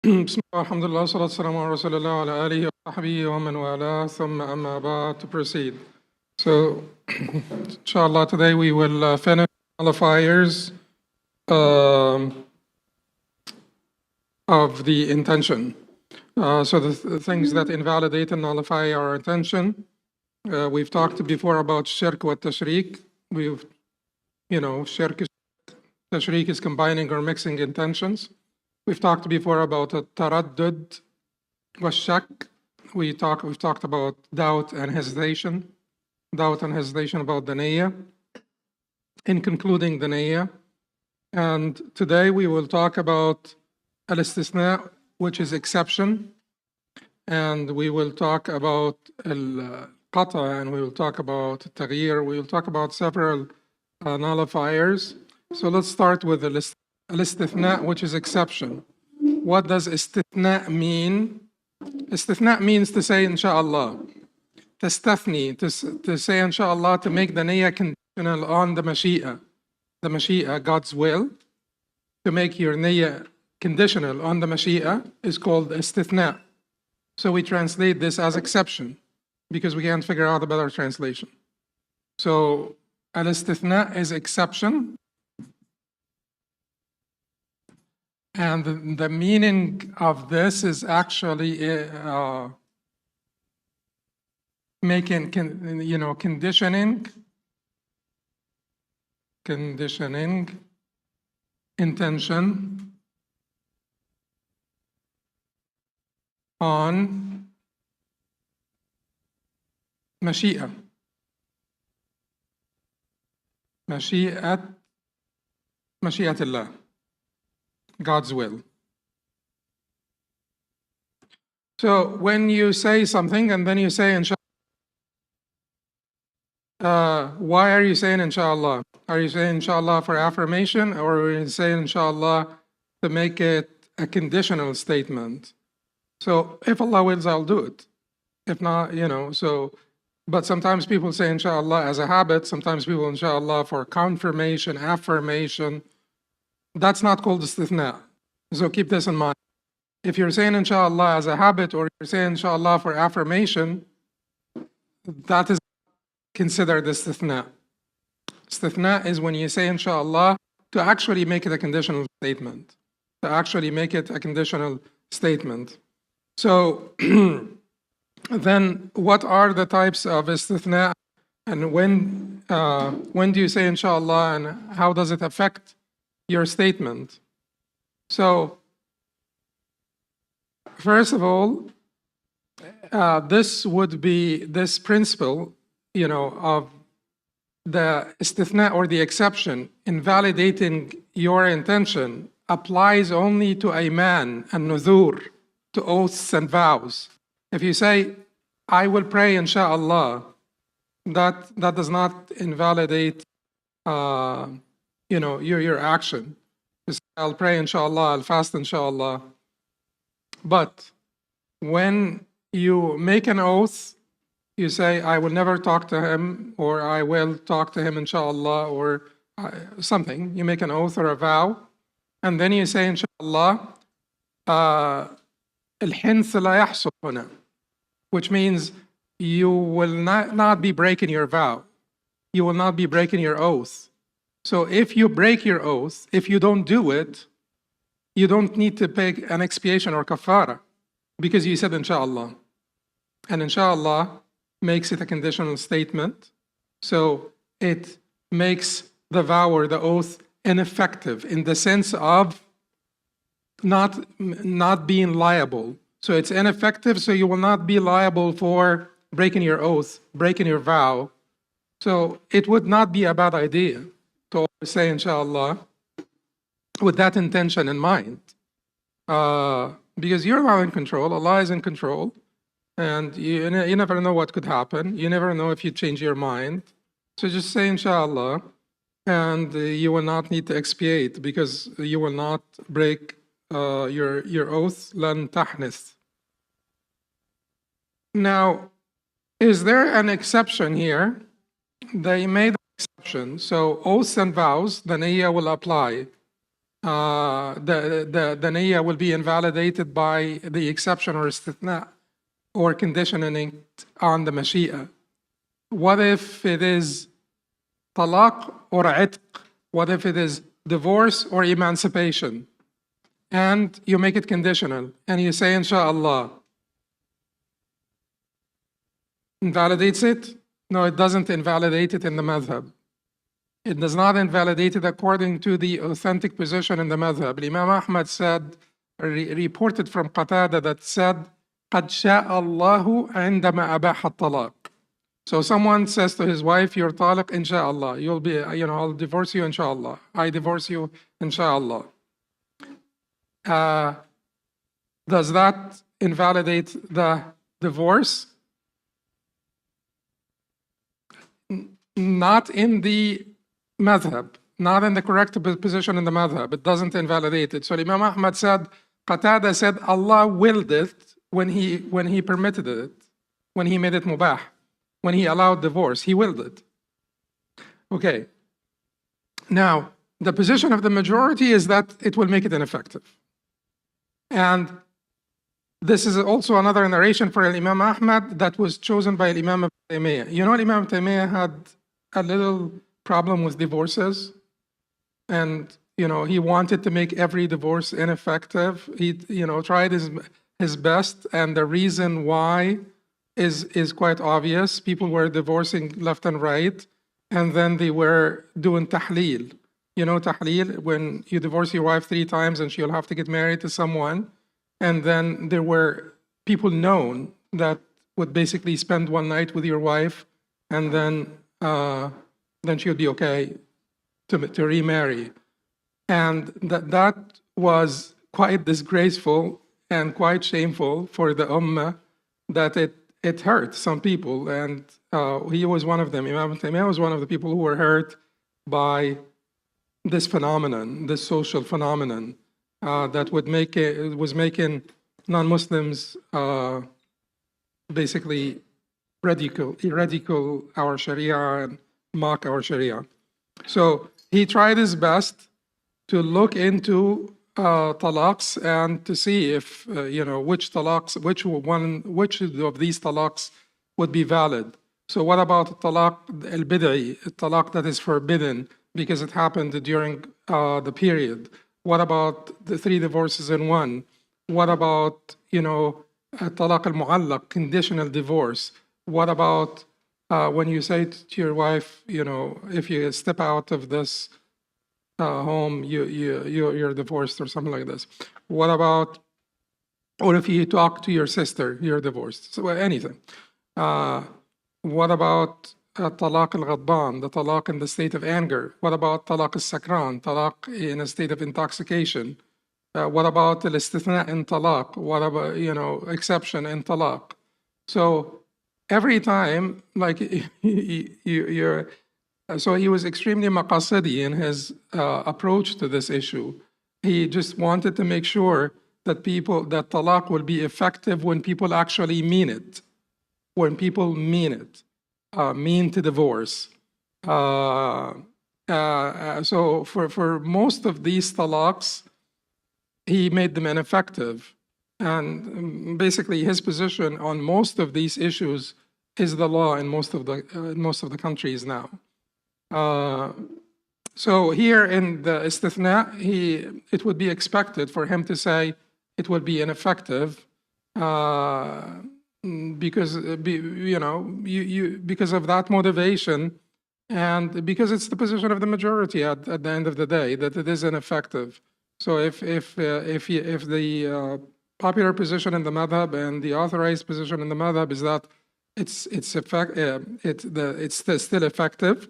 بسم الله الحمد لله والصلاة والسلام على رسول الله وعلى آله وصحبه ومن والاه ثم أما بعد. To proceed. So, inshallah, today we will finish nullifiers of the intention. So the things that invalidate and nullify our intention. We've talked before about shirk wa tashriq. Shirk is tashriq is combining or mixing intentions. We've talked before about taraddud wa shak. We've talked about doubt and hesitation about the niyyah, in concluding the niyyah. And today we will talk about al-istithna, which is exception, and we will talk about al-qata, and we will talk about taghyir. We will talk about several nullifiers. So let's start with al-istithna, which is exception. What does istithna mean? Istithna means to say inshallah. Tastathni, to say inshallah, to make the niyyah conditional on the mashi'a. The mashi'a, God's will. To make your niyyah conditional on the mashi'a is called istithna. So we translate this as exception because we can't figure out a better translation. So al-istithna is exception. And the meaning of this is actually making, conditioning intention on mashi'a. Mashi'atillah. God's will. So when you say something and then you say inshallah, why are you saying inshallah? Are you saying inshallah for affirmation, or are you saying inshallah to make it a conditional statement? So if Allah wills, I'll do it. If not, but sometimes people say inshallah as a habit, sometimes people inshallah for confirmation, affirmation. That's not called istithna. So keep this in mind. If you're saying inshallah as a habit, or you're saying inshallah for affirmation, that is considered istithna. Istithna is when you say inshallah to actually make it a conditional statement. So then what are the types of istithna, and when do you say inshallah, and how does it affect your statement? So first of all, this principle, of the istithna or the exception invalidating your intention applies only to ayman and nuzur, to oaths and vows. If you say, I will pray inshallah, that does not invalidate your action. I'll pray inshallah, I'll fast inshallah. But when you make an oath, you say, I will never talk to him, or I will talk to him inshallah, or something. You make an oath or a vow, and then you say inshallah, al-hinth la yahsul huna, which means you will not be breaking your vow. You will not be breaking your oath. So if you break your oath, if you don't do it, you don't need to pay an expiation or kafara, because you said inshallah. And inshallah makes it a conditional statement. So it makes the vow or the oath ineffective in the sense of not being liable. So it's ineffective, so you will not be liable for breaking your oath, breaking your vow. So it would not be a bad idea to always say inshallah with that intention in mind. Because you're not in control, Allah is in control, and you never know what could happen. You never know if you change your mind. So just say inshallah, and you will not need to expiate, because you will not break your oath, lan tahnith. Now, is there an exception here? They made an exception. So oaths and vows, the niyyah will apply. the niyyah will be invalidated by the exception or istithna, or conditioning it on the mashi'a. What if it is talaq or itq? What if it is divorce or emancipation? And you make it conditional, and you say, inshallah. Invalidates it? No, it doesn't invalidate it in the madhab. It does not invalidate it according to the authentic position in the madhab. Imam Ahmad said, reported from Qatada that said, قَدْ شَاءَ اللَّهُ عِنْدَمَا أَبَاحَ الطَّلَاقِ. So someone says to his wife, you're taliq, inshallah. You'll be, I'll divorce you, inshallah. I divorce you, inshallah. Does that invalidate the divorce? Not in the madhab, not in the correct position in the madhab. It doesn't invalidate it. So Imam Ahmad said, Qatada said, Allah willed it when he permitted it, when he made it mubah, when he allowed divorce, he willed it. Okay. Now, the position of the majority is that it will make it ineffective. And this is also another narration for Imam Ahmad that was chosen by Imam Taymiyyah. You know, Imam Taymiyyah had a little problem with divorces, and he wanted to make every divorce ineffective. He tried his best, and the reason why is quite obvious. People were divorcing left and right, and then they were doing tahleel. You know tahleel, when you divorce your wife 3 times and she'll have to get married to someone, and then there were people known that would basically spend one night with your wife, and then she would be okay to remarry. And that was quite disgraceful and quite shameful for the ummah, that it hurt some people. And he was one of them. Imam Taymiyyah was one of the people who were hurt by this phenomenon, this social phenomenon that was making non-Muslims basically ridicule our Sharia and mock our Sharia. So he tried his best to look into talaqs and to see if which talaqs, which of these talaqs would be valid. So what about talaq al-bid'i, talaq that is forbidden because it happened during the period? What about the 3 divorces in one? What about talaq al-mu'allaq, conditional divorce? What about when you say to your wife, if you step out of this home, you're divorced, or something like this? What about, or if you talk to your sister, you're divorced? So anything. What about talaq al-ghadban, the talaq in the state of anger? What about talaq al-sakran, talaq in a state of intoxication? What about al-istithna in talaq? What about, exception in talaq? So every time, like so he was extremely maqasidi in his approach to this issue. He just wanted to make sure that talaq will be effective when people actually mean it. When people mean it, mean to divorce. So for most of these talaqs, he made them ineffective. And basically his position on most of these issues is the law in most of the countries now. So here in the istithna, it would be expected for him to say it would be ineffective because because of that motivation, and because it's the position of the majority at the end of the day that it is ineffective. So if the popular position in the madhab and the authorized position in the madhab is that it's still effective,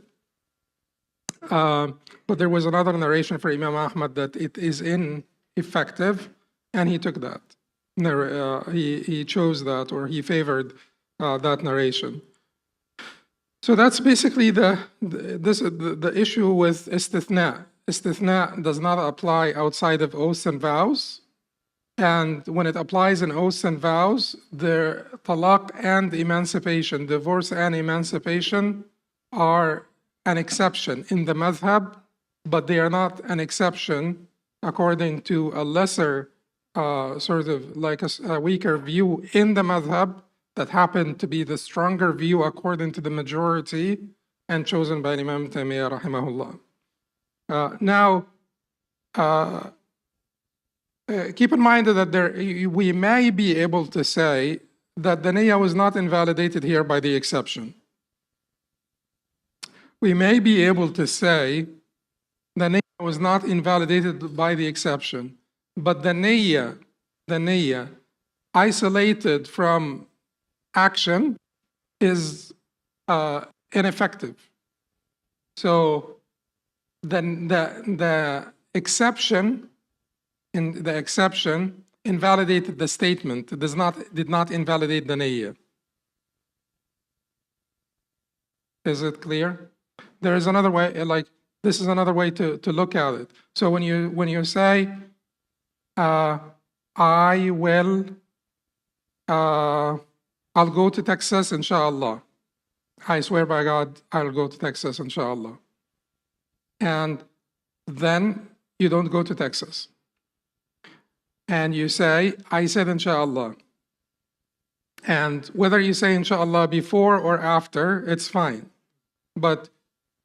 but there was another narration for Imam Ahmad that it is ineffective, and he took that. He chose that, or he favored that narration. So that's basically the issue with istithna. Istithna does not apply outside of oaths and vows. And when it applies in oaths and vows, the talaq and emancipation, divorce and emancipation, are an exception in the madhab, but they are not an exception according to a lesser, sort of like a weaker view in the madhab that happened to be the stronger view according to the majority and chosen by Imam Taymiyyah rahimahullah. Now, keep in mind that we may be able to say that the niyyah was not invalidated here by the exception. We may be able to say the niyyah was not invalidated by the exception, but the niyyah isolated from action is ineffective. So then the exception invalidated the statement. It did not invalidate the niyyah. Is it clear? There is another way, like this is another way to look at it. So when you say I will I'll go to Texas inshallah. I swear by God I'll go to Texas inshallah. And then you don't go to Texas. And you say, I said inshallah. And whether you say inshallah before or after, it's fine. But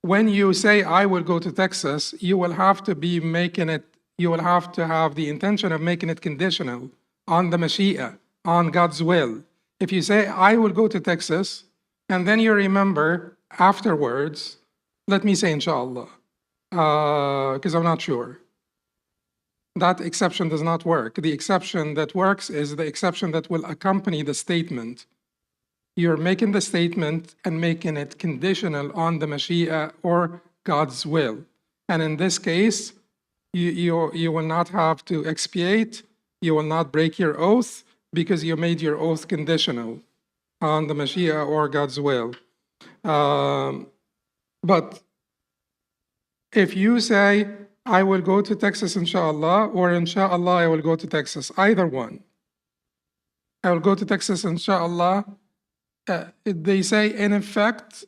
when you say I will go to Texas, you will have to be making it, you will have to have the intention of making it conditional on the Mashi'a, on God's will. If you say I will go to Texas, and then you remember afterwards, let me say inshallah, because I'm not sure. That exception does not work. The exception that works is the exception that will accompany the statement. You're making the statement and making it conditional on the Mashi'a or God's will. And in this case, you will not have to expiate, you will not break your oath because you made your oath conditional on the Mashi'a or God's will. But if you say, I will go to Texas inshallah, or inshallah I will go to Texas, either one. I will go to Texas inshallah. They say in effect,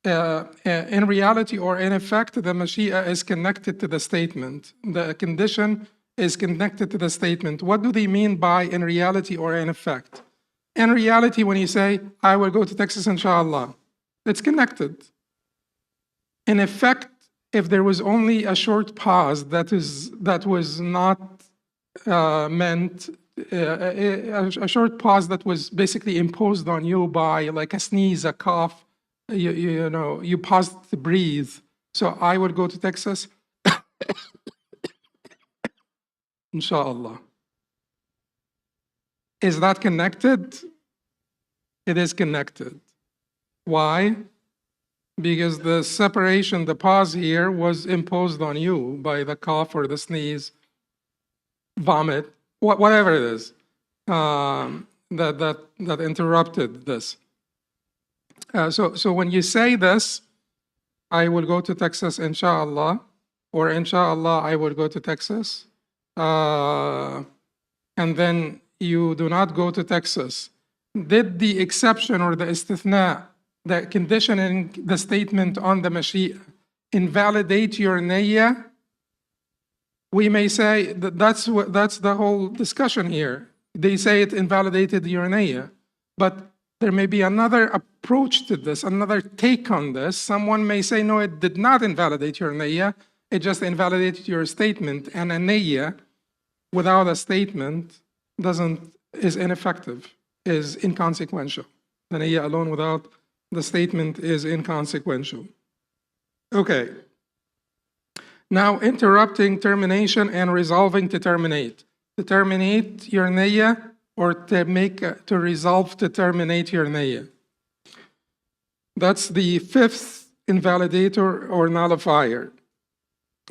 in reality or in effect, the Mashi'a is connected to the statement. The condition is connected to the statement. What do they mean by in reality or in effect? In reality, when you say, I will go to Texas inshallah, it's connected. In effect, if there was only a short pause that was not meant, a short pause that was basically imposed on you by like a sneeze, a cough, you paused to breathe. So I would go to Texas, inshallah. Is that connected? It is connected. Why? Because the separation, the pause here was imposed on you by the cough or the sneeze, vomit, whatever it is, that interrupted this. So when you say this, I will go to Texas inshallah, or inshallah I will go to Texas, and then you do not go to Texas, did the exception or the istithna, the conditioning the statement on the Mashi'a, invalidate your niyyah? We may say that's the whole discussion here. They say it invalidated your niyyah, but there may be another approach to this, another take on this. Someone may say, no, it did not invalidate your niyyah, it just invalidated your statement, and a niyyah without a statement is ineffective, is inconsequential. The niyyah alone without the statement is inconsequential. Okay. Now, interrupting termination and resolving to terminate. To terminate your niyyah or to resolve to terminate your niyyah. That's the fifth invalidator or nullifier.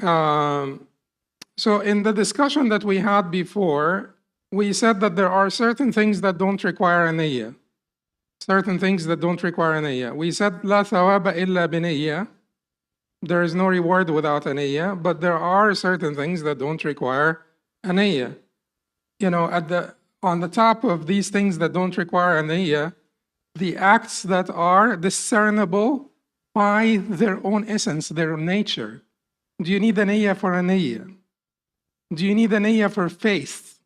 So in the discussion that we had before, we said that there are certain things that don't require a niyyah. Certain things that don't require a niyyah. We said, la thawaba illa biniyyah. There is no reward without a niyyah, but there are certain things that don't require a niyyah. On the top of these things that don't require a niyyah, the acts that are discernible by their own essence, their nature. Do you need a niyyah for a niyyah? Do you need a niyyah for faith?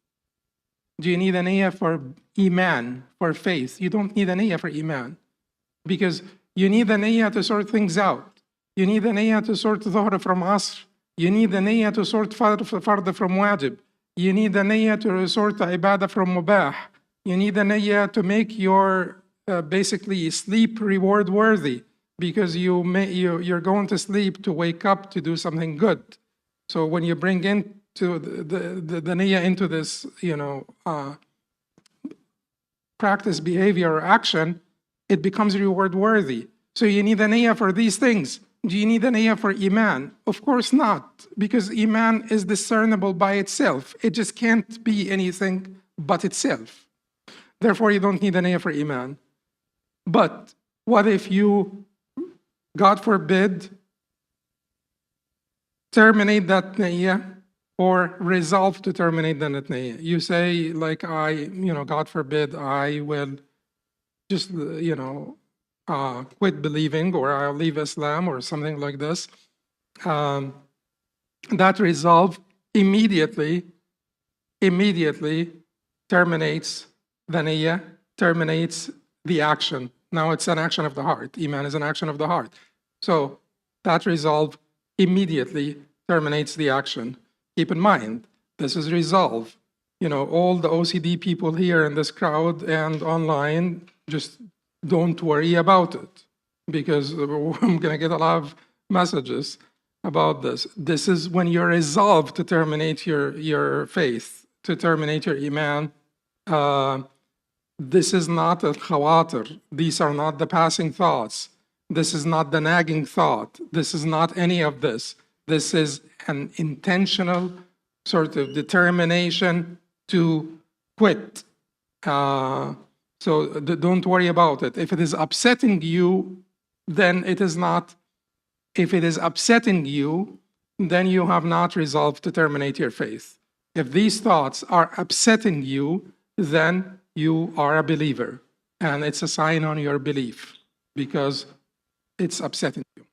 Do you need a niyyah for iman, for faith? You don't need a niyyah for iman, because you need a niyyah to sort things out. You need a niyyah to sort dhuhr from asr. You need a niyyah to sort fard from wajib. You need a niyyah to sort ibadah from mubah. You need a niyyah to make your basically sleep reward worthy, because you're going to sleep to wake up to do something good. So when you bring into the niyyah into this, practice, behavior, or action, it becomes reward worthy. So you need a niyyah for these things. Do you need a niyyah for iman? Of course not, because iman is discernible by itself. It just can't be anything but itself. Therefore, you don't need a niyyah for iman. But what if you, God forbid, terminate that niyyah or resolve to terminate that niyyah? You say, like, God forbid, I will just, quit believing, or I'll leave Islam, or something like this. That resolve immediately terminates the niyyah, terminates the action. Now it's an action of the heart. Iman is an action of the heart. So that resolve immediately terminates the action. Keep in mind, this is resolve. All the OCD people here in this crowd and online, just don't worry about it, because I'm going to get a lot of messages about this. This is when you're resolved to terminate your faith, to terminate your iman. This is not al-Khawatir. These are not the passing thoughts. This is not the nagging thought. This is not any of this. This is an intentional sort of determination to quit. So don't worry about it. If it is upsetting you, then it is not. If it is upsetting you, then you have not resolved to terminate your faith. If these thoughts are upsetting you, then you are a believer. And it's a sign on your belief, because it's upsetting you.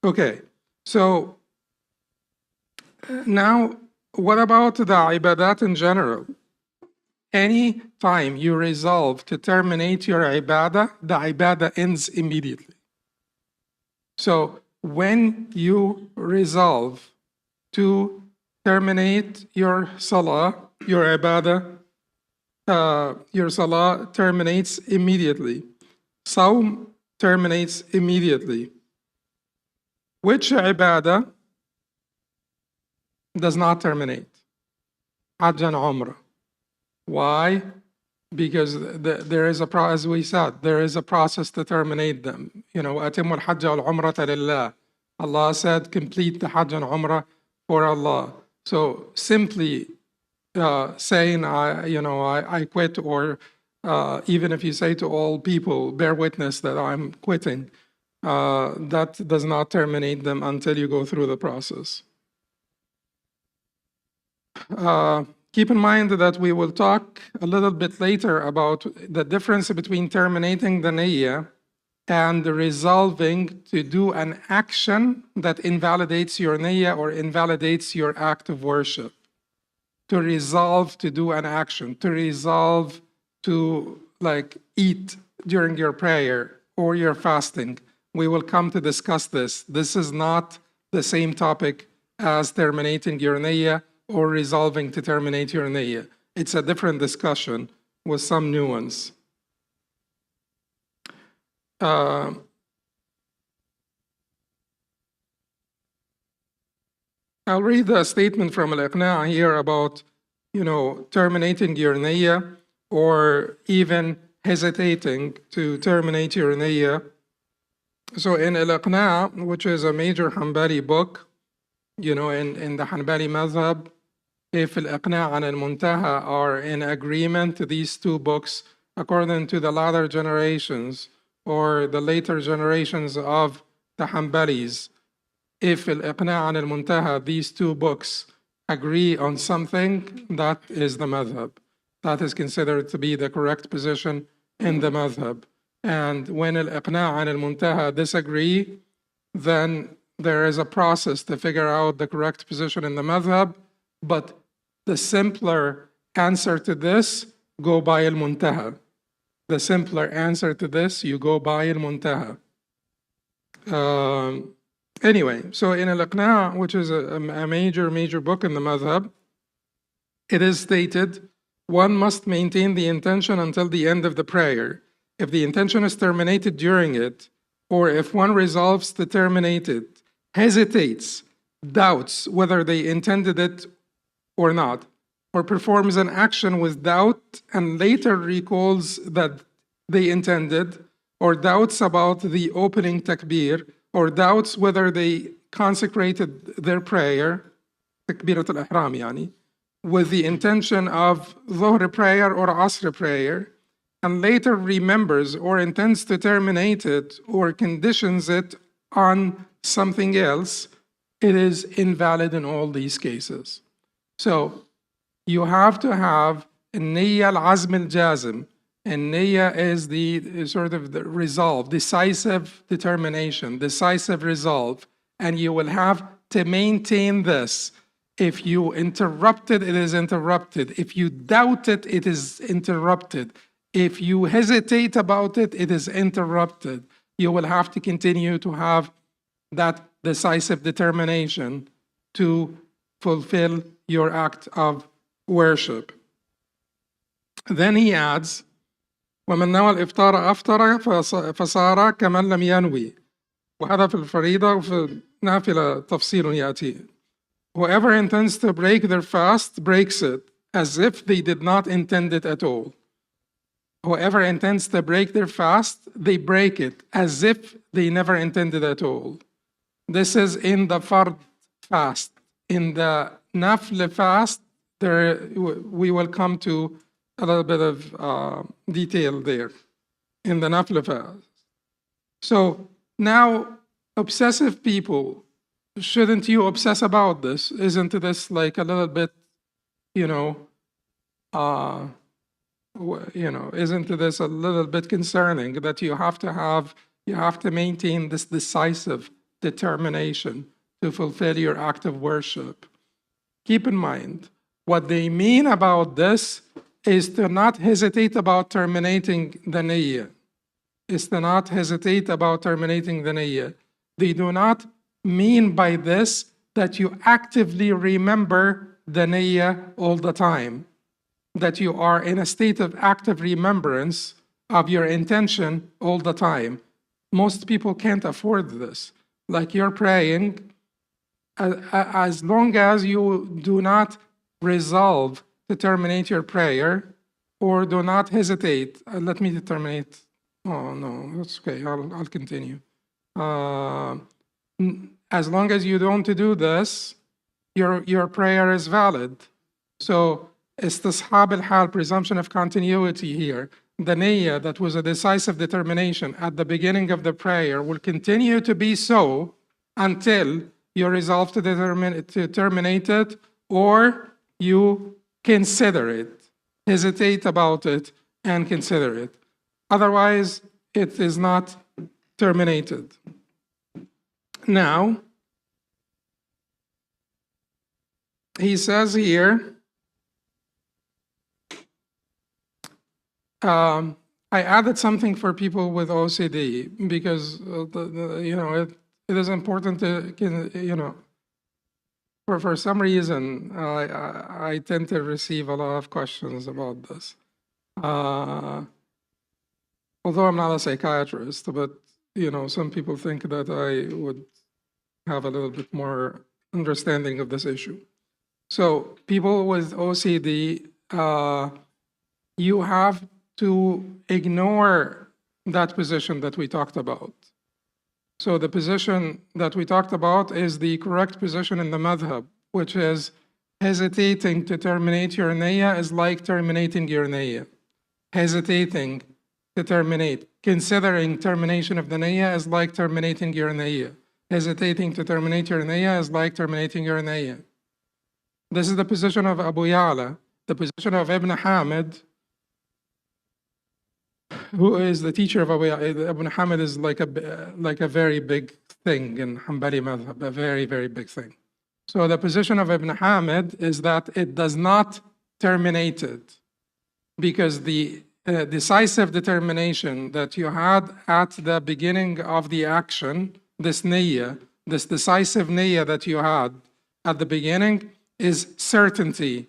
Okay, so now what about the ibadat in general? Any time you resolve to terminate your ibadah, the ibadah ends immediately. So when you resolve to terminate your salah, your ibadah, your salah terminates immediately. Sawm terminates immediately. Which ibadah does not terminate? Hajj and Umrah. Why? Because there is as we said, there is a process to terminate them. أتم الحج والعمرة لله. Allah said, complete the Hajj and Umrah for Allah. So simply saying, I quit, or even if you say to all people, bear witness that I'm quitting, that does not terminate them until you go through the process. Keep in mind that we will talk a little bit later about the difference between terminating the niyyah and resolving to do an action that invalidates your niyyah or invalidates your act of worship. To resolve to do an action, to resolve to eat during your prayer or your fasting. We will come to discuss this. This is not the same topic as terminating your niyyah or resolving to terminate your niyyah. It's a different discussion with some nuance. I'll read a statement from al-Iqna' here about, terminating your niyyah or even hesitating to terminate your niyyah. So in al-Iqna', which is a major Hanbali book, in the Hanbali madhab, if al-Iqna' and al-Muntaha are in agreement, these two books, according to the latter generations or the later generations of the Hanbalis, if al-Iqna' and al-Muntaha, these two books, agree on something, that is the madhab. That is considered to be the correct position in the madhab. And when al-Iqna' and al-Muntaha disagree, then there is a process to figure out the correct position in the madhab, But the simpler answer to this, go by al-muntaha. The simpler answer to this, you go by al-muntaha. Anyway, so in al-Iqna', which is a major book in the madhab, it is stated, one must maintain the intention until the end of the prayer. If the intention is terminated during it, or if one resolves to terminate it, hesitates, doubts whether they intended it or not, or performs an action with doubt and later recalls that they intended, or doubts about the opening takbir, or doubts whether they consecrated their prayer, takbirat al-ihram yani, with the intention of Dhuhr prayer or Asr prayer, and later remembers or intends to terminate it or conditions it on something else, it is invalid in all these cases. So you have to have niyya al-azm al-jazm, and niyya is the sort of the resolve, decisive determination, decisive resolve, and you will have to maintain this. If you interrupt it, it is interrupted. If you doubt it, it is interrupted. If you hesitate about it, it is interrupted. You will have to continue to have that decisive determination to fulfill your act of worship. Then he adds, ومن نوى الإفطار أفطر فصار كمن لم ينوي. وهذا في الفريضة وفي النافلة تفصيل يأتي. Whoever intends to break their fast breaks it as if they did not intend it at all. Whoever intends to break their fast, they break it as if they never intended at all. This is in the fard fast. In the nafl fast, we will come to a little bit of detail there in the nafl fast. So now, obsessive people, shouldn't you obsess about this? Isn't this like a little bit, isn't this a little bit concerning that you have to maintain this decisive determination to fulfill your act of worship? Keep in mind, what they mean about this is to not hesitate about terminating the niyyah. Is to not hesitate about terminating the niyyah. They do not mean by this that you actively remember the niyyah all the time, that you are in a state of active remembrance of your intention all the time. Most people can't afford this. Like you're praying, as long as you do not resolve to terminate your prayer or do not hesitate. Let me terminate. Oh no, that's okay, I'll continue. As long as you don't do this, your prayer is valid. So istishab al-hal, presumption of continuity here. The niyyah that was a decisive determination at the beginning of the prayer will continue to be so until you resolve to terminate it, or you consider it, hesitate about it, and consider it. Otherwise, it is not terminated. Now, he says here, I added something for people with OCD because it is important to, for some reason, I tend to receive a lot of questions about this. Although I'm not a psychiatrist, but some people think that I would have a little bit more understanding of this issue. So people with OCD, you have to ignore that position that we talked about. So the position that we talked about is the correct position in the madhab, which is hesitating to terminate your niyyah is like terminating your niyyah. Hesitating to terminate, considering termination of the niyyah is like terminating your niyyah. Hesitating to terminate your niyyah is like terminating your niyyah. This is the position of Abu Ya'la. The position of Ibn Hamid, who is the teacher of Abu Ya'la. Ibn Hamid is like a very big thing in Hanbali madhab, a very, very big thing. So the position of Ibn Hamid is that it does not terminate it, because the decisive determination that you had at the beginning of the action, this niyyah, this decisive niyyah that you had at the beginning, is certainty.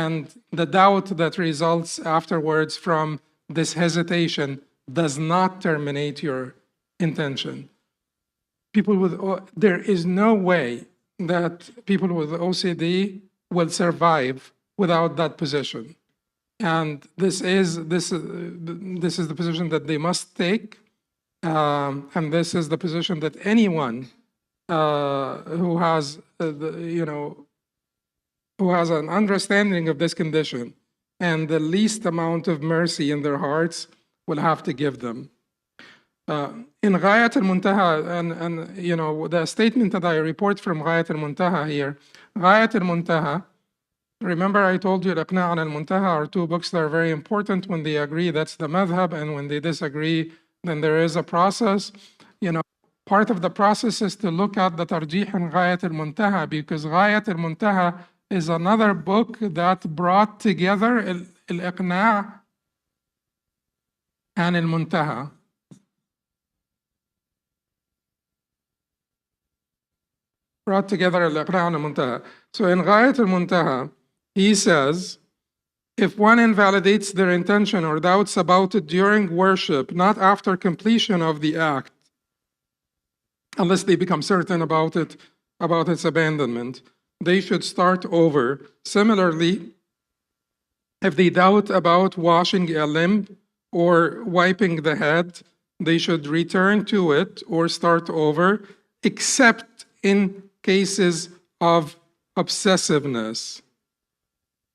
And the doubt that results afterwards from this hesitation does not terminate your intention. There is no way that people with OCD will survive without that position. And this is the position that they must take, and this is the position that anyone who has who has an understanding of this condition and the least amount of mercy in their hearts will have to give them. In Ghayat al-Muntaha, and the statement that I report from Ghayat al-Muntaha here, Ghayat al-Muntaha, remember I told you al-Iqna' and al-Muntaha are two books that are very important. When they agree, that's the madhab, and when they disagree, then there is a process. Part of the process is to look at the tarjih in Ghayat al-Muntaha, because Ghayat al-Muntaha is another book that brought together al-Iqna' and al-Muntaha. Brought together al-Iqna' and al-Muntaha. So in Ghayat al-Muntaha, he says, if one invalidates their intention or doubts about it during worship, not after completion of the act, unless they become certain about its abandonment, they should start over. Similarly, if they doubt about washing a limb or wiping the head, they should return to it or start over, except in cases of obsessiveness.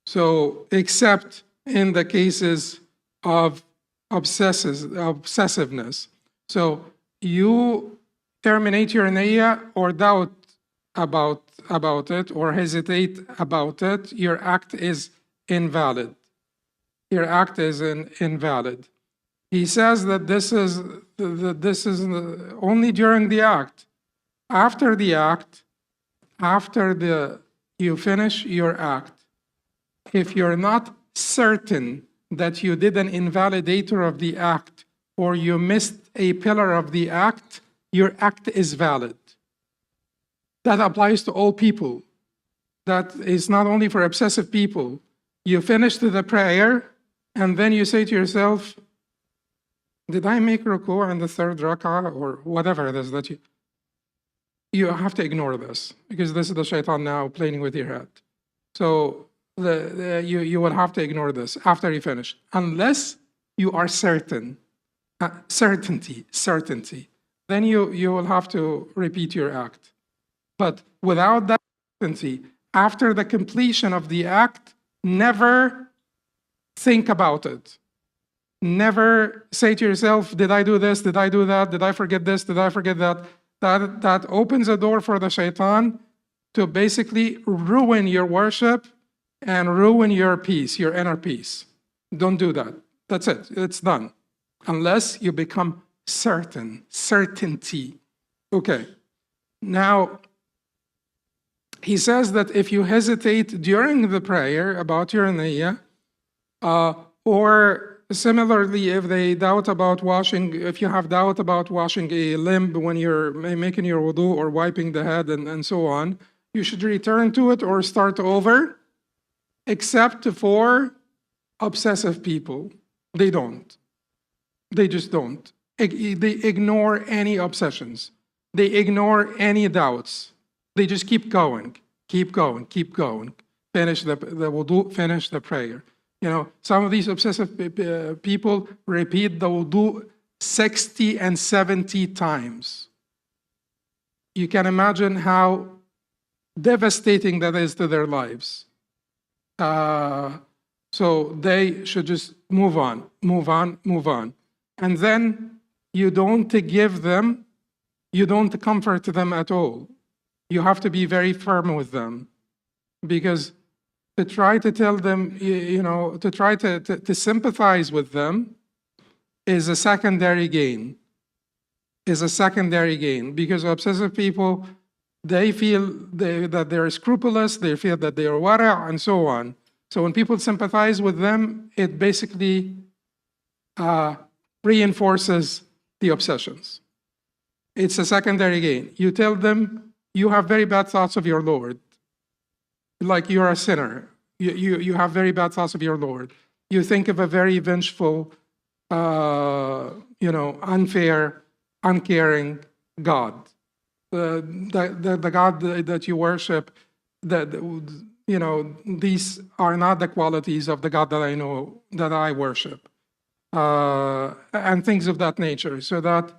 So, except in the cases of obsessiveness. So, you terminate your niyyah or doubt about it or hesitate about it, your act is invalid. Your act is invalid. He says that this is only during the act. After the act, you finish your act, if you're not certain that you did an invalidator of the act or you missed a pillar of the act, your act is valid. That applies to all people. That is not only for obsessive people. You finish the prayer and then you say to yourself, did I make ruku' in the third rak'ah or whatever it is that you have to ignore this, because this is the shaitan now playing with your head. So you will have to ignore this after you finish, unless you are certain, certainty. Then you will have to repeat your act. But without that certainty, after the completion of the act, never think about it. Never say to yourself, did I do this? Did I do that? Did I forget this? Did I forget that? That opens a door for the shaitan to basically ruin your worship and ruin your peace, your inner peace. Don't do that. That's it. It's done. Unless you become certainty. Okay. Now, he says that if you hesitate during the prayer about your niyyah, or similarly, if they doubt about washing, if you have doubt about washing a limb when you're making your wudu or wiping the head and so on, you should return to it or start over, except for obsessive people. They don't. They just don't. They ignore any obsessions. They ignore any doubts. They just keep going. Finish the wudu, finish the prayer. Some of these obsessive people repeat the wudu 60 and 70 times. You can imagine how devastating that is to their lives. So they should just move on. And then you don't comfort them at all. You have to be very firm with them, because to try to tell them, to try to sympathize with them is a secondary gain. Because obsessive people, They feel that they're scrupulous, they feel that they are wara', and so on. So when people sympathize with them, it basically reinforces the obsessions. It's a secondary gain. You tell them you have very bad thoughts of your Lord, like you're a sinner. You have very bad thoughts of your Lord. You think of a very vengeful, unfair, uncaring God. The God that you worship, these are not the qualities of the God that I know, that I worship, and things of that nature, so that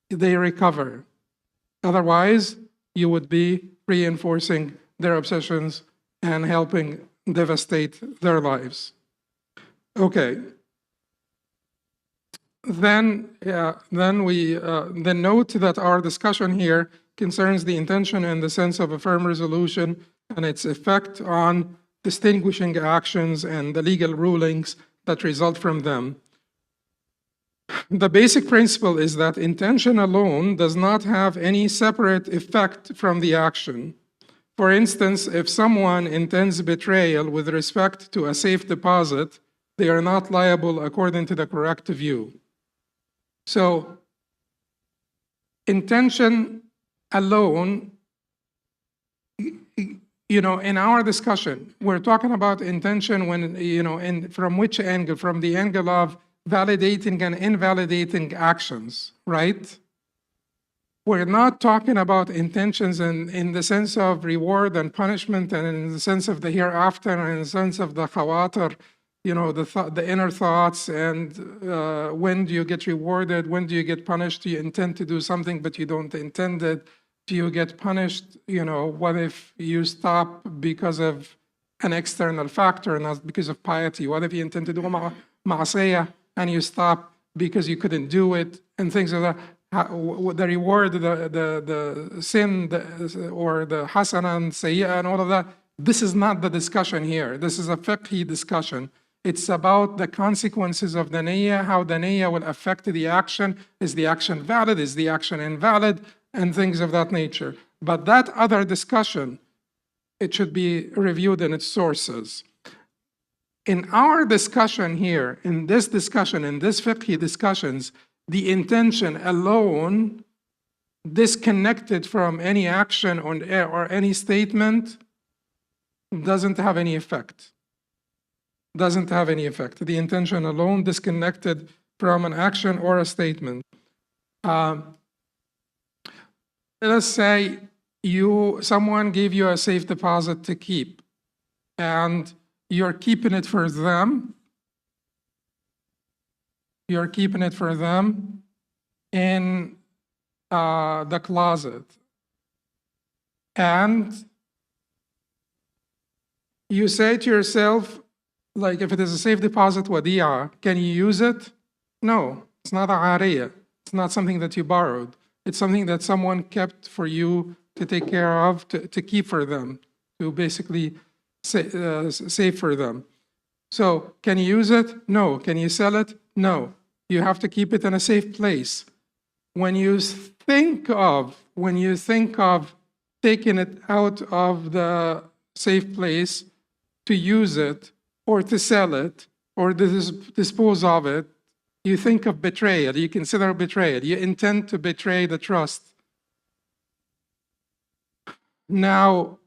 they recover. Otherwise, you would be reinforcing their obsessions and helping devastate their lives. Okay. Then note that our discussion here concerns the intention in the sense of a firm resolution and its effect on distinguishing actions and the legal rulings that result from them. The basic principle is that intention alone does not have any separate effect from the action. For instance, if someone intends betrayal with respect to a safe deposit, they are not liable according to the correct view. So, intention alone, in our discussion, we're talking about intention when, from which angle? From the angle of validating and invalidating actions, right? We're not talking about intentions in the sense of reward and punishment, and in the sense of the hereafter, and in the sense of the khawatir, the inner thoughts, and when do you get rewarded, when do you get punished? Do you intend to do something but you don't intend it? Do you get punished? What if you stop because of an external factor, not because of piety? What if you intend to do ma'asiyah and you stop because you couldn't do it, and things like that? The reward, the sin, or the hasana and sayyah and all of that, this is not the discussion here. This is a fiqhi discussion. It's about the consequences of the niyyah, how the niyyah will affect the action. Is the action valid? Is the action invalid? And things of that nature. But that other discussion, it should be reviewed in its sources. In our discussion here, in this fiqhi discussions, the intention alone, disconnected from any action or any statement, doesn't have any effect. Doesn't have any effect. The intention alone, disconnected from an action or a statement. Let's say someone gave you a safe deposit to keep, and you're keeping it for them. You're keeping it for them in the closet. And you say to yourself, like, if it is a safe deposit wadi'a, can you use it? No, it's not a ariyah. It's not something that you borrowed. It's something that someone kept for you to take care of, to keep for them, to basically save for them. So, can you use it? No. Can you sell it? No. You have to keep it in a safe place. When you think of taking it out of the safe place to use it, or to sell it, or to dispose of it, you think of betrayal. You consider betrayal. You intend to betray the trust. Now,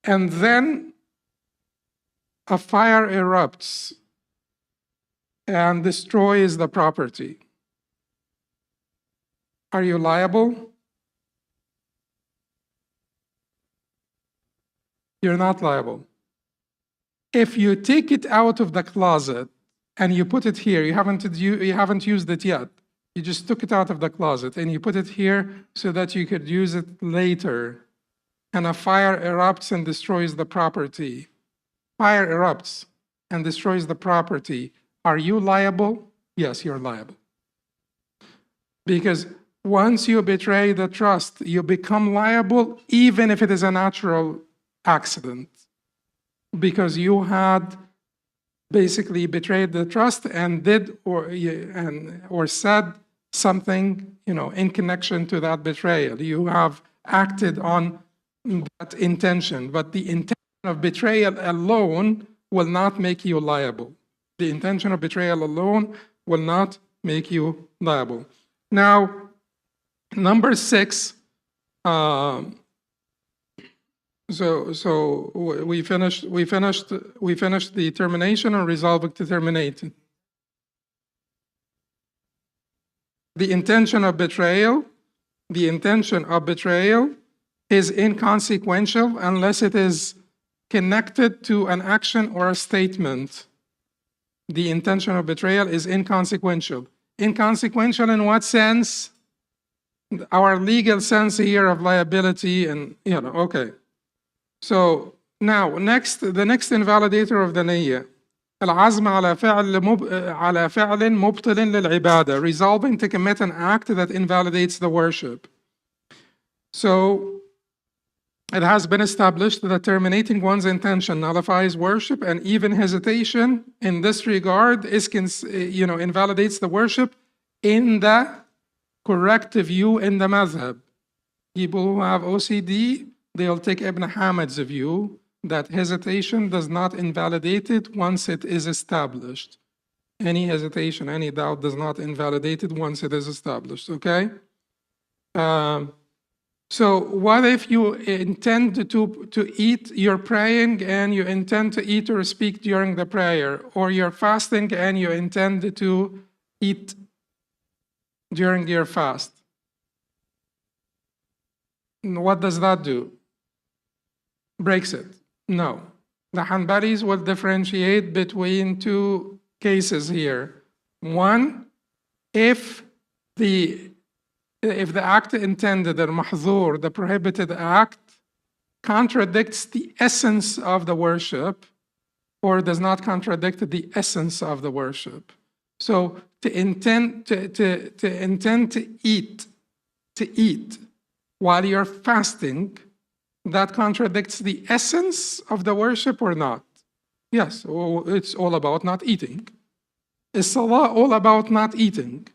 and then a fire erupts and destroys the property. Are you liable? You're not liable. If you take it out of the closet and you put it here, you haven't used it yet. You just took it out of the closet and you put it here so that you could use it later, and a fire erupts and destroys the property. Fire erupts and destroys the property. Are you liable? Yes, you're liable. Because once you betray the trust, you become liable even if it is a natural accident. Because you had basically betrayed the trust and did or said something, in connection to that betrayal. You have acted on that intention, but the intention of betrayal alone will not make you liable. The intention of betrayal alone will not make you liable. Now, number 6, so we finished the termination and resolving to terminate. The intention of betrayal is inconsequential unless it is connected to an action or a statement. The intention of betrayal is inconsequential. Inconsequential in what sense? Our legal sense here of liability and, okay. So now, the next invalidator of the niyyah. العزم على فعل مبطل للعبادة, resolving to commit an act that invalidates the worship. So it has been established that terminating one's intention nullifies worship, and even hesitation in this regard invalidates the worship in the correct view in the madhab. People who have OCD, they'll take Ibn Hamid's view that hesitation does not invalidate it once it is established. Any hesitation, any doubt does not invalidate it once it is established, okay? So what if you intend to eat, you're praying and you intend to eat or speak during the prayer, or you're fasting and you intend to eat during your fast? What does that do? Breaks it. No. The Hanbalis will differentiate between 2 cases here. One, if the act intended, al-mahzur, the prohibited act, contradicts the essence of the worship or does not contradict the essence of the worship. So to intend to eat while you're fasting, that contradicts the essence of the worship or not? Yes, it's all about not eating. Is Salah all about not eating?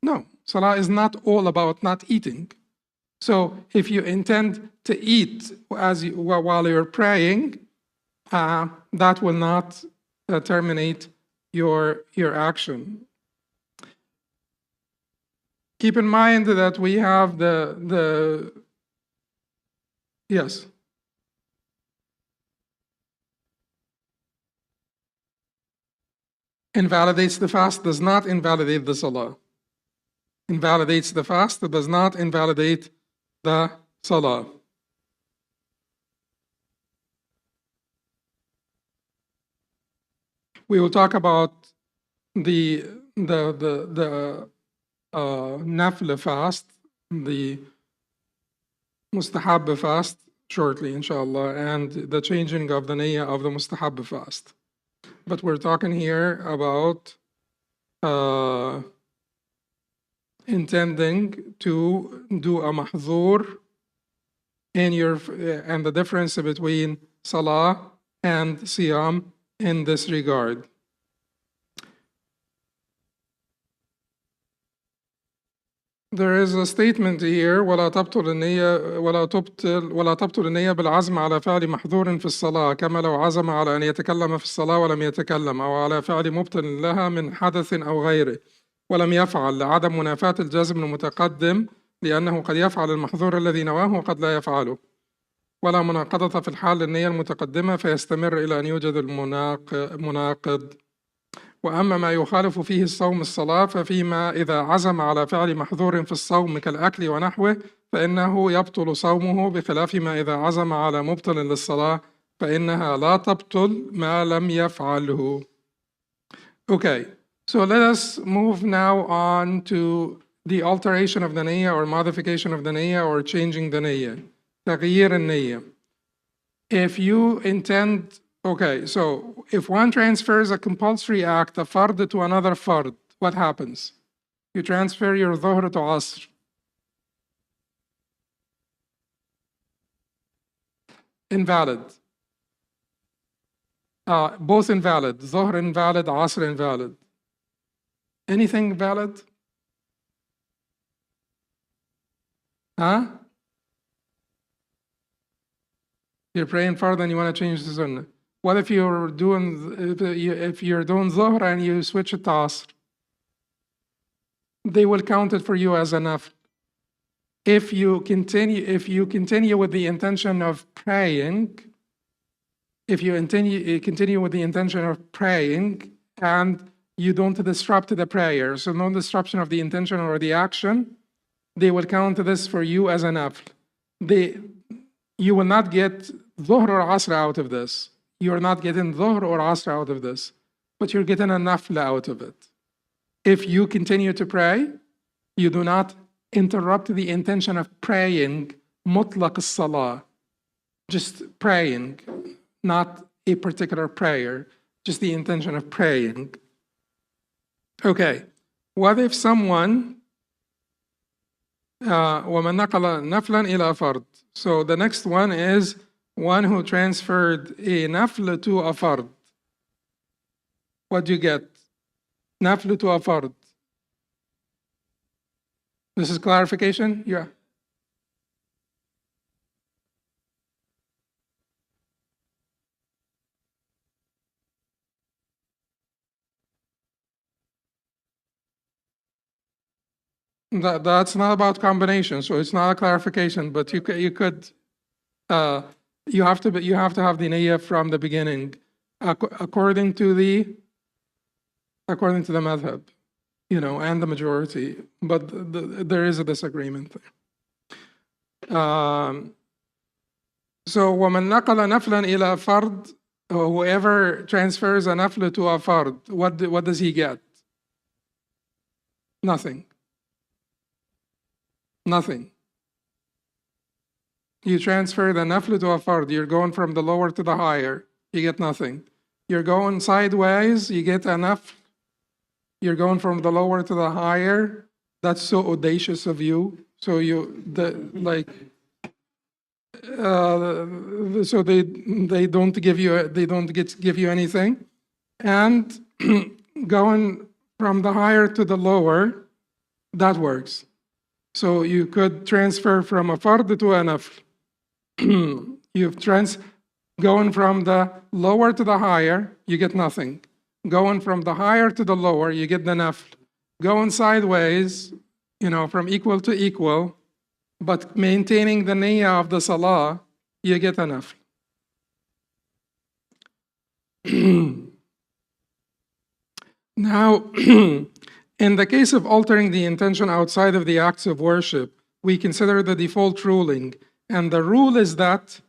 No, Salah is not all about not eating. So if you intend to eat while you're praying, that will not terminate your action. Keep in mind that we have yes. Invalidates the fast, does not invalidate the Salah. Invalidates the fast, does not invalidate the Salah. We will talk about the nafla fast, the mustahab fast shortly, inshallah, and the changing of the niyyah of the mustahab fast. But we're talking here about intending to do a mahzur and the difference between salah and siyam in this regard. There is a statement here: ولا تبطل النية بالعزم على فعل محظور في الصلاة كما لو عزم على أن يتكلم في الصلاة ولم يتكلم، أو على فعل مبطل لها من حدث أو غيره ولم يفعل، لعدم منافاة الجازم المتقدم لأنه قد يفعل المحظور الذي نواه وقد لا يفعله، ولا مناقضة في الحال للنية المتقدمة فيستمر إلى أن يوجد المناقض. وأما ما يخالف فيه الصوم الصلاة ففيما إذا عزم على فعل محظور في الصوم كالأكل ونحوه فإنه يبطل صومه، بخلاف ما إذا عزم على مبطل للصلاة فإنها لا تبطل ما لم يفعله. Okay, so let us move now on to the alteration of the niyyah or modification of the niyyah or changing the niyyah. تغيير النية. If you intend, okay, so if one transfers a compulsory act, a fard, to another fard, what happens? You transfer your dhuhr to asr. Invalid. Both invalid. Dhuhr invalid, asr invalid. Anything valid? Huh? You're praying fard and you want to change the sunnah. What if you're doing Dhuhr and you switch it to Asr? They will count it for you as a nafl. If you continue with the intention of praying, if you continue with the intention of praying and you don't disrupt the prayer, so no disruption of the intention or the action, they will count this for you as a nafl. You will not get Dhuhr or Asr out of this. You're not getting Dhuhr or Asr out of this, but you're getting a nafl out of it. If you continue to pray, you do not interrupt the intention of praying, mutlaq as-salah, just praying, not a particular prayer, just the intention of praying. Okay, what if someone وَمَنْ نَقَلَ نَفْلًا إِلَى فَرْض. So the next one is one who transferred a nafl to a fard. What do you get? Nafl to a fard. This is clarification? Yeah. That's not about combination, so it's not a clarification. But you could you have to have the niyyah from the beginning, according to the madhab, and the majority. But there is a disagreement there. So وَمَنْ نَقَلَ نَفْلًا إِلَى فَرْض, whoever transfers a nafl to a fard, what does he get? Nothing. Nothing. You transfer the nafl to a fard, you're going from the lower to the higher, you get nothing. You're going sideways, you get a nafl. You're going from the lower to the higher. That's so audacious of you. So so they don't give you anything, and going from the higher to the lower, that works. So you could transfer from a fard to a nafl. Going from the lower to the higher, you get nothing. Going from the higher to the lower, you get the nafl. Going sideways, from equal to equal, but maintaining the niyyah of the salah, you get a nafl. Now, in the case of altering the intention outside of the acts of worship, we consider the default ruling, and the rule is that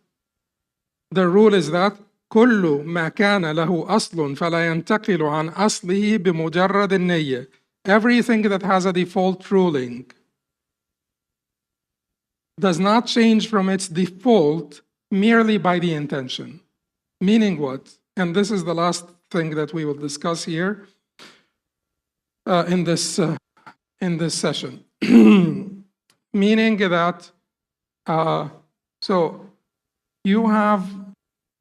كل ما كان له أصل فلا ينتقل عن أصله بمجرد النية. Everything that has a default ruling does not change from its default merely by the intention. Meaning what? And this is the last thing that we will discuss here in this session. Meaning that so you have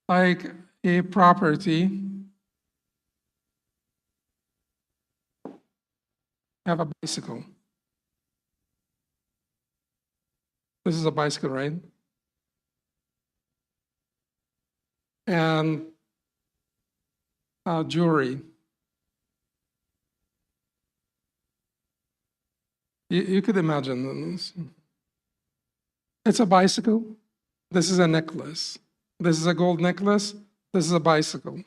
like a property, have a bicycle. This is a bicycle, right? And jewelry. You could imagine this. It's a bicycle. This is a necklace. This is a gold necklace. This is a bicycle.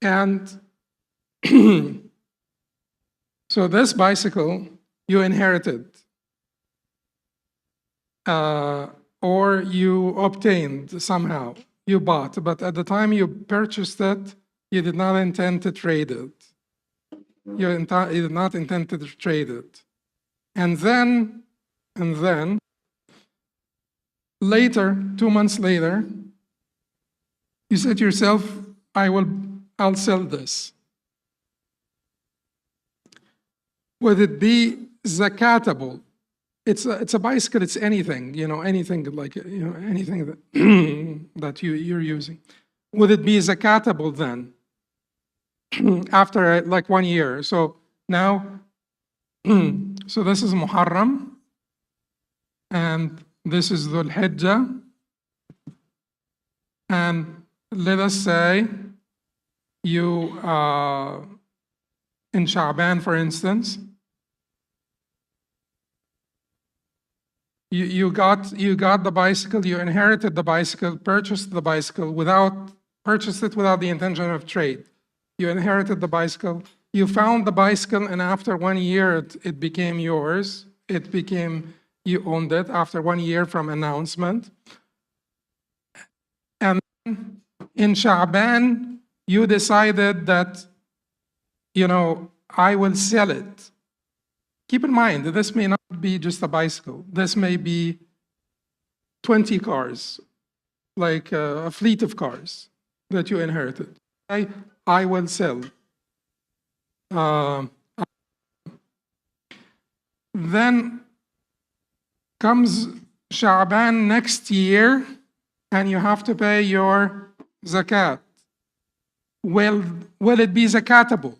And so this bicycle you inherited, or you obtained somehow, you bought, but at the time you purchased it, you did not intend to trade it. You did not intend to trade it. And then later, 2 months later, you said to yourself, I'll sell this. Would it be zakatable? It's a bicycle, it's anything, anything like, anything that, that you're using. Would it be zakatable then? after like 1 year. So now, so this is Muharram, and this is Dhul Hijjah, and let us say you, in Sha'ban, for instance, you got the bicycle, you inherited the bicycle, purchased it without the intention of trade. You inherited the bicycle, you found the bicycle, and after 1 year it became yours. You owned it after 1 year from announcement. And in Sha'ban, you decided that, I will sell it. Keep in mind that this may not be just a bicycle. This may be 20 cars, like a fleet of cars that you inherited. I will sell. Then comes Sha'ban next year, and you have to pay your zakat. Will it be zakatable?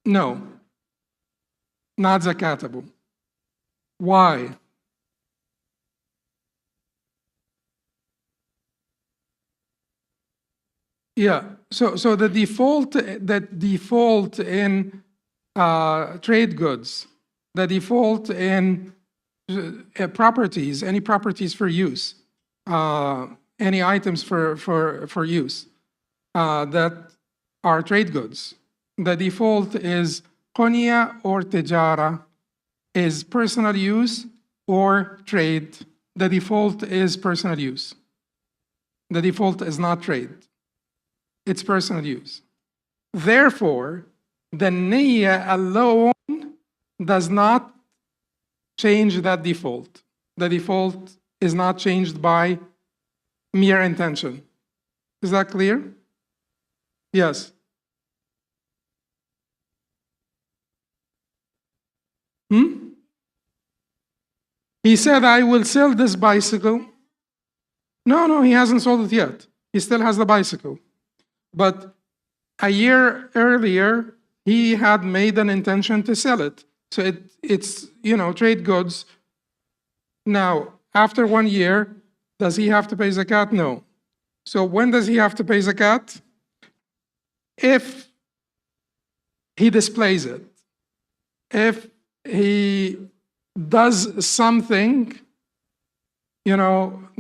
No, not zakatable. Why? Yeah, so the default in trade goods, the default in properties, any properties for use, any items for use that are trade goods, the default is qunya or tijara, is personal use or trade. The default is personal use. The default is not trade. It's personal use. Therefore, the niyyah alone does not change that default. The default is not changed by mere intention. Is that clear? Yes. He said, I will sell this bicycle. No, he hasn't sold it yet. He still has the bicycle. But a year earlier, he had made an intention to sell it. So it's trade goods. Now, after 1 year, does he have to pay zakat? No. So when does he have to pay zakat? If he displays it. If he does something, in addition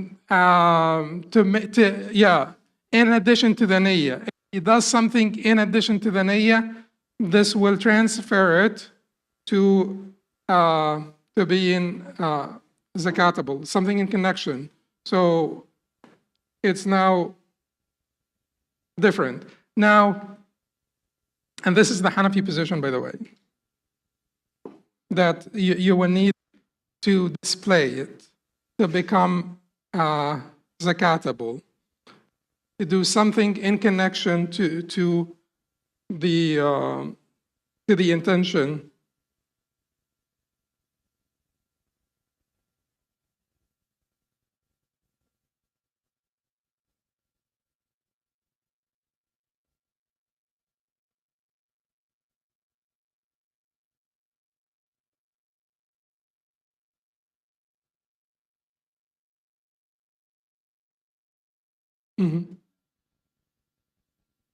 to the niyyah. If he does something in addition to the niyyah, this will transfer it to being zakatable, something in connection. So it's now different. Now, and this is the Hanafi position, by the way, that you will need to display it to become zakatable, to do something in connection to the intention.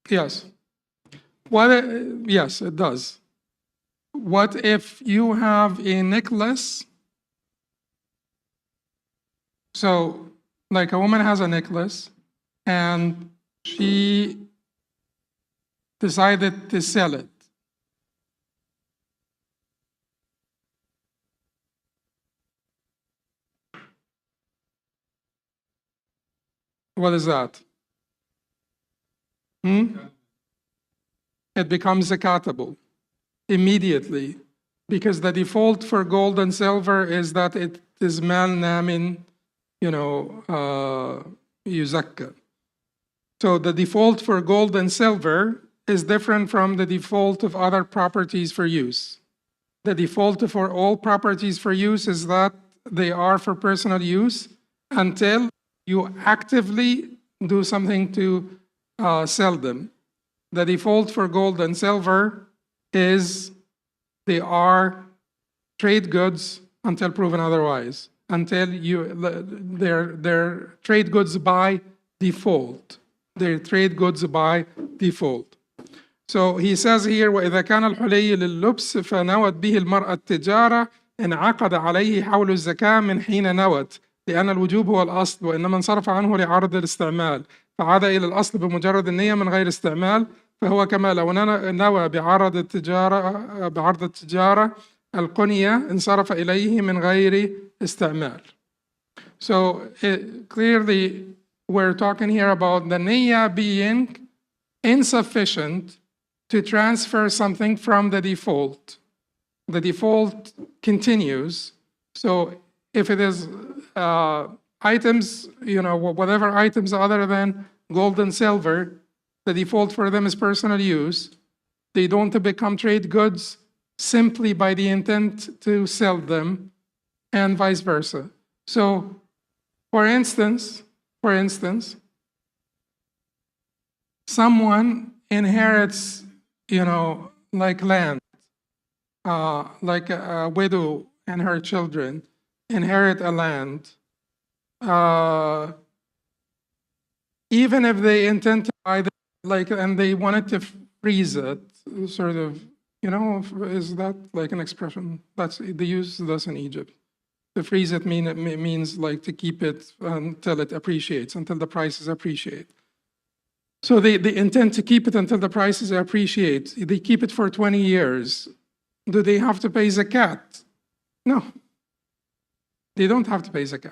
Yes. Yes, it does. What if you have a necklace? So, like a woman has a necklace, and she decided to sell it. What is that? It becomes zakatable immediately, because the default for gold and silver is that it is mal namin, yuzakka. So the default for gold and silver is different from the default of other properties for use. The default for all properties for use is that they are for personal use until you actively do something to sell them. The default for gold and silver is they are trade goods until proven otherwise, until they're trade goods by default. They're trade goods by default. So he says here, وإذا كان الحلي لللبس فنوت به المرأة التجارة انعقد عليه حول الزكاة من حين نوت، لأن الوجوب هو الأصل، وإنما انصرف عنه لعرض الاستعمال، فعاد إلى الأصل بمجرد النية من غير استعمال، فهو كما لو نوى بعرض التجارة القنية انصرف إليه من غير استعمال. So clearly we're talking here about the niyyah being insufficient to transfer something from the default. The default continues. So if it is items, whatever items other than gold and silver, the default for them is personal use. They don't become trade goods simply by the intent to sell them, and vice versa. So, for instance, someone inherits, like land, like a widow and her children inherit a land. Even if they intend to buy it, and they wanted to freeze it, sort of, is that like an expression? They use this in Egypt. To freeze it means like to keep it until it appreciates, until the prices appreciate. So they intend to keep it until the prices appreciate. They keep it for 20 years. Do they have to pay zakat? No. They don't have to pay zakat.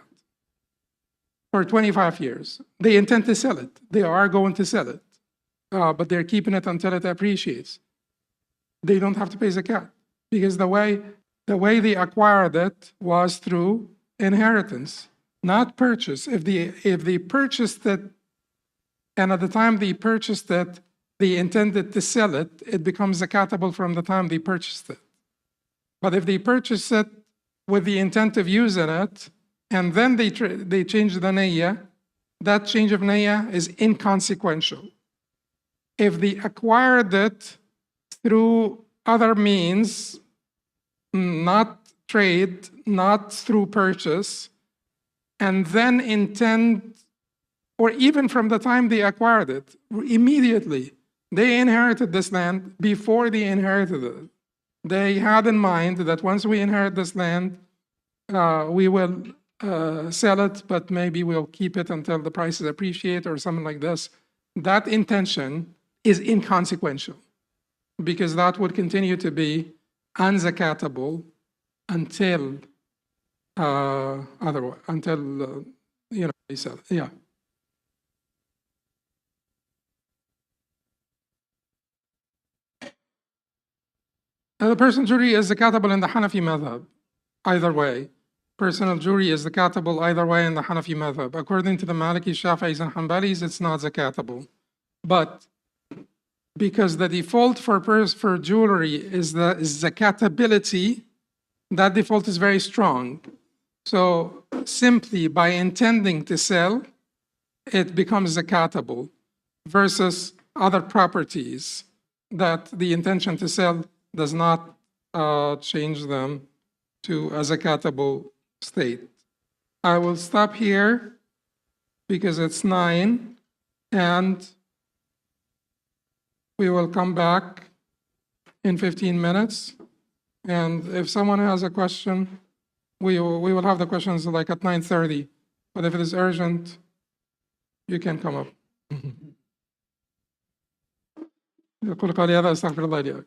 For 25 years. They intend to sell it. They are going to sell it. But they're keeping it until it appreciates. They don't have to pay zakat. Because the way they acquired it was through inheritance, not purchase. If they purchased it, and at the time they purchased it, they intended to sell it, it becomes zakatable from the time they purchased it. But if they purchase it with the intent of using it, and then they change the niyyah, that change of niyyah is inconsequential. If they acquired it through other means, not trade, not through purchase, and then intend, or even from the time they acquired it, immediately, they inherited this land before they inherited it. They had in mind that once we inherit this land, we will sell it, but maybe we'll keep it until the prices appreciate or something like this. That intention is inconsequential because that would continue to be unzakatable until otherwise, until they sell it. Yeah. The personal jury is zakatable in the Hanafi madhab, either way. Personal jury is zakatable either way in the Hanafi madhab. According to the Maliki, Shafi'is, and Hanbalis, it's not zakatable. But because the default for jewelry is the zakatability, that default is very strong. So simply by intending to sell, it becomes zakatable versus other properties that the intention to sell does not change them to a zakatable state. I will stop here because it's 9, and we will come back in 15 minutes. And if someone has a question, we will have the questions like at 9:30. But if it is urgent, you can come up. يقول قال هذا استغفر الله لي.